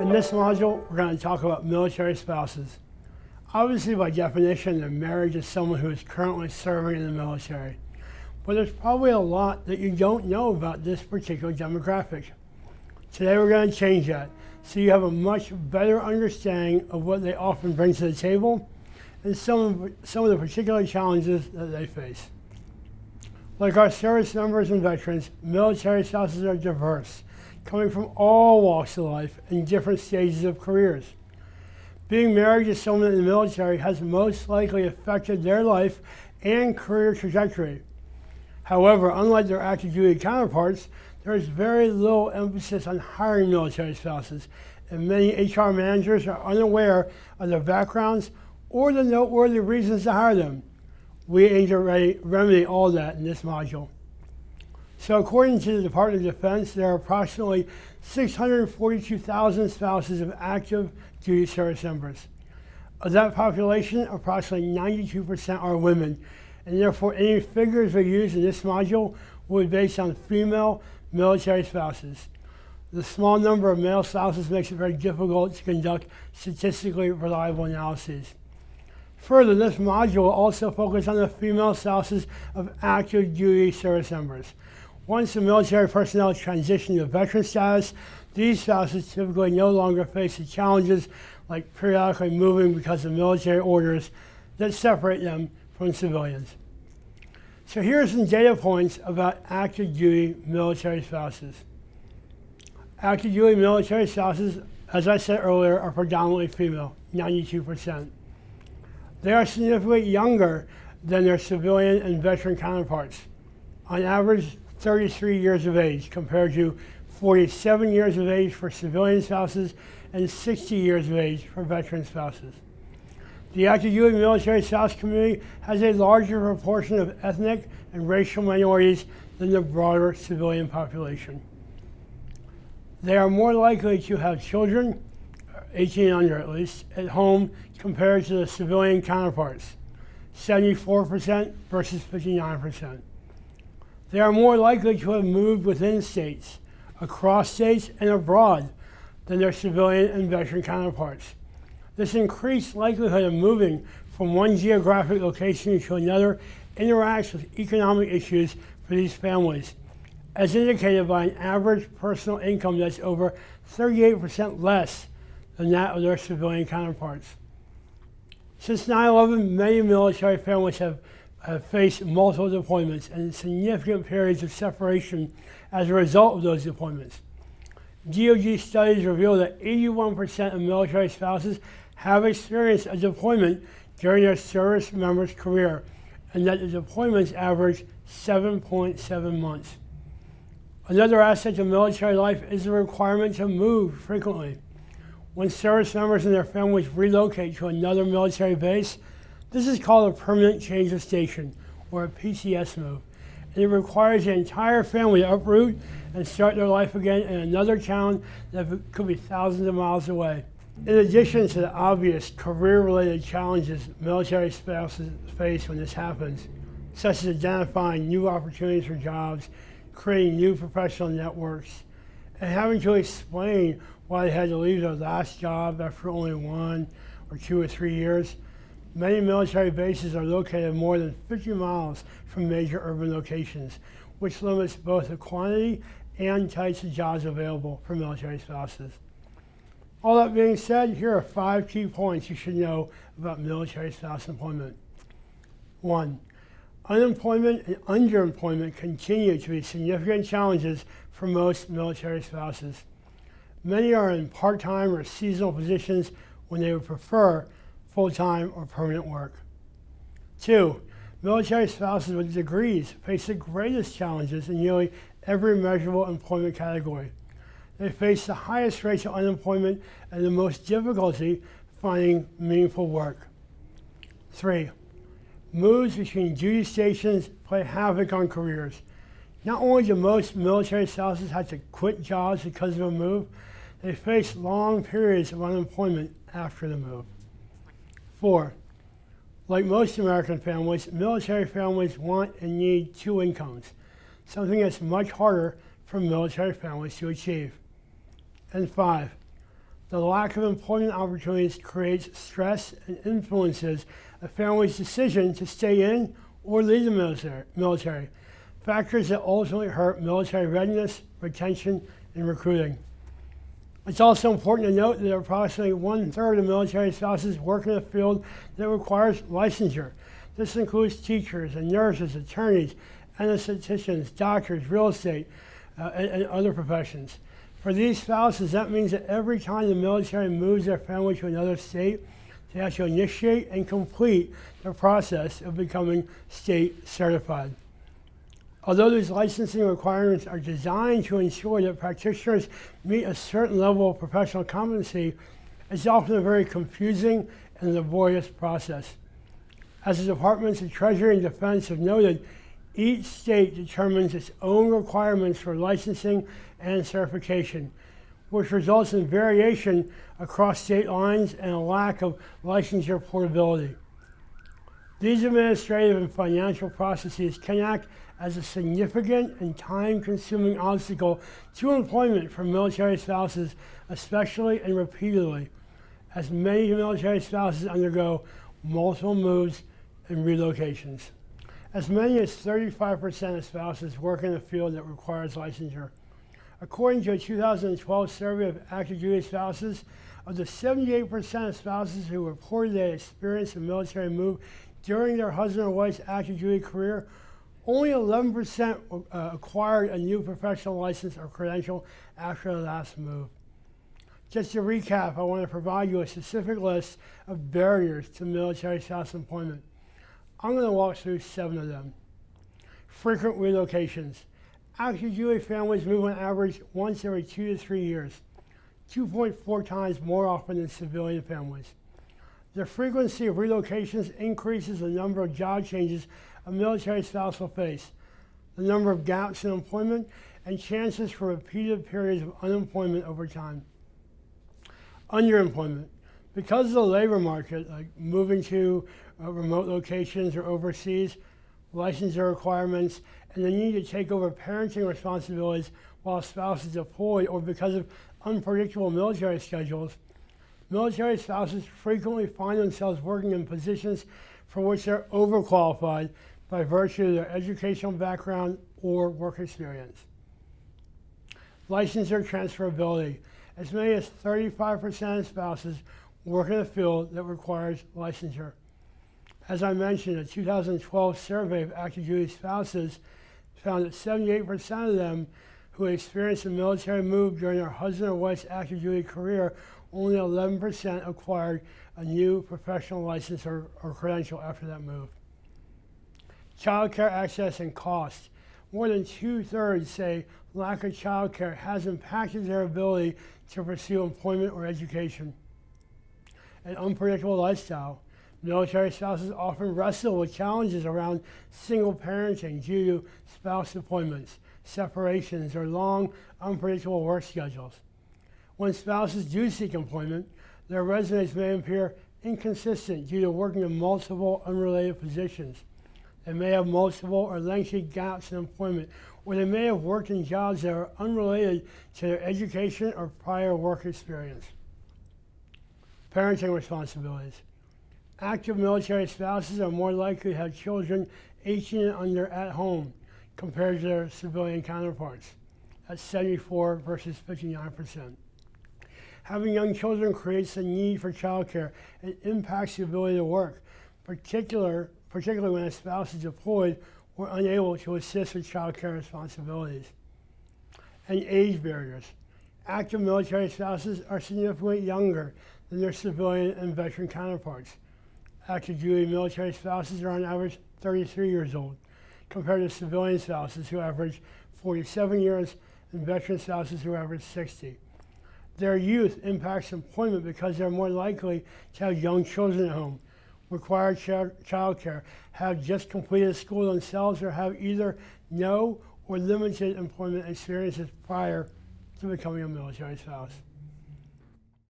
In this module, we're going to talk about military spouses. Obviously, by definition, a marriage is someone who is currently serving in the military. But there's probably a lot that you don't know about this particular demographic. Today, we're going to change that, so you have a much better understanding of what they often bring to the table and some of the particular challenges that they face. Like our service members and veterans, military spouses are diverse, coming from all walks of life and different stages of careers. Being married to someone in the military has most likely affected their life and career trajectory. However, unlike their active duty counterparts, there is very little emphasis on hiring military spouses, and many HR managers are unaware of their backgrounds or the noteworthy reasons to hire them. We aim to remedy all that in this module. So according to the Department of Defense, there are approximately 642,000 spouses of active duty service members. Of that population, approximately 92% are women, and therefore any figures we use in this module will be based on female military spouses. The small number of male spouses makes it very difficult to conduct statistically reliable analyses. Further, this module will also focus on the female spouses of active duty service members. Once the military personnel transition to veteran status, these spouses typically no longer face the challenges like periodically moving because of military orders that separate them from civilians. So here are some data points about active duty military spouses. Active duty military spouses, as I said earlier, are predominantly female, 92%. They are significantly younger than their civilian and veteran counterparts. On average, 33 years of age compared to 47 years of age for civilian spouses and 60 years of age for veteran spouses. The active duty military spouse community has a larger proportion of ethnic and racial minorities than the broader civilian population. They are more likely to have children, 18 and under at least, at home compared to the civilian counterparts, 74% versus 59%. They are more likely to have moved within states, across states, and abroad than their civilian and veteran counterparts. This increased likelihood of moving from one geographic location to another interacts with economic issues for these families, as indicated by an average personal income that's over 38% less than that of their civilian counterparts. Since 9/11, many military families have faced multiple deployments and significant periods of separation as a result of those deployments. DoD studies reveal that 81% of military spouses have experienced a deployment during their service member's career, and that the deployments average 7.7 months. Another aspect of military life is the requirement to move frequently. When service members and their families relocate to another military base, this is called a permanent change of station, or a PCS move, and it requires the entire family to uproot and start their life again in another town that could be thousands of miles away. In addition to the obvious career-related challenges military spouses face when this happens, such as identifying new opportunities for jobs, creating new professional networks, and having to explain why they had to leave their last job after only 1 or 2 or 3 years, many military bases are located more than 50 miles from major urban locations, which limits both the quantity and types of jobs available for military spouses. All that being said, here are 5 key points you should know about military spouse employment. 1. Unemployment and underemployment continue to be significant challenges for most military spouses. Many are in part-time or seasonal positions when they would prefer full-time or permanent work. 2. Military spouses with degrees face the greatest challenges in nearly every measurable employment category. They face the highest rates of unemployment and the most difficulty finding meaningful work. 3. Moves between duty stations play havoc on careers. Not only do most military spouses have to quit jobs because of a move, they face long periods of unemployment after the move. 4. Like most American families, military families want and need 2 incomes, something that's much harder for military families to achieve. And 5, The lack of employment opportunities creates stress and influences a family's decision to stay in or leave the military, factors that ultimately hurt military readiness, retention, and recruiting. It's also important to note that approximately 1/3 of military spouses work in a field that requires licensure. This includes teachers and nurses, attorneys, anestheticians, doctors, real estate, and other professions. For these spouses, that means that every time the military moves their family to another state, they have to initiate and complete the process of becoming state certified. Although these licensing requirements are designed to ensure that practitioners meet a certain level of professional competency, it's often a very confusing and laborious process. As the Departments of Treasury and Defense have noted, each state determines its own requirements for licensing and certification, which results in variation across state lines and a lack of licensure portability. These administrative and financial processes can act as a significant and time-consuming obstacle to employment for military spouses, especially and repeatedly, as many military spouses undergo multiple moves and relocations. As many as 35% of spouses work in a field that requires licensure. According to a 2012 survey of active duty spouses, of the 78% of spouses who reported they experienced a military move during their husband or wife's active duty career, only 11% acquired a new professional license or credential after the last move. Just to recap, I want to provide you a specific list of barriers to military spouse employment. I'm going to walk through 7 of them. Frequent relocations. Active duty families move on average once every 2 to 3 years, 2.4 times more often than civilian families. The frequency of relocations increases the number of job changes a military spouse will face, the number of gaps in employment, and chances for repeated periods of unemployment over time. Underemployment. Because of the labor market, like moving to remote locations or overseas, licensure requirements, and the need to take over parenting responsibilities while a spouse is deployed, or because of unpredictable military schedules, military spouses frequently find themselves working in positions for which they're overqualified by virtue of their educational background or work experience. Licensure transferability. As many as 35% of spouses work in a field that requires licensure. As I mentioned, a 2012 survey of active duty spouses found that 78% of them who experienced a military move during their husband or wife's active duty career, only 11% acquired a new professional license or credential after that move. Child care access and cost. More than 2/3 say lack of child care has impacted their ability to pursue employment or education. An unpredictable lifestyle. Military spouses often wrestle with challenges around single parenting due to spouse deployments, separations, or long, unpredictable work schedules. When spouses do seek employment, their resumes may appear inconsistent due to working in multiple unrelated positions. They may have multiple or lengthy gaps in employment, or they may have worked in jobs that are unrelated to their education or prior work experience. Parenting responsibilities. Active military spouses are more likely to have children 18 and under at home compared to their civilian counterparts. That's 74 versus 59%. Having young children creates a need for childcare and impacts the ability to work, particularly when a spouse is deployed or unable to assist with childcare responsibilities. And age barriers. Active military spouses are significantly younger than their civilian and veteran counterparts. Active duty military spouses are on average 33 years old, compared to civilian spouses who average 47 years and veteran spouses who average 60. Their youth impacts employment because they're more likely to have young children at home, require child care, have just completed school themselves, or have either no or limited employment experiences prior to becoming a military spouse.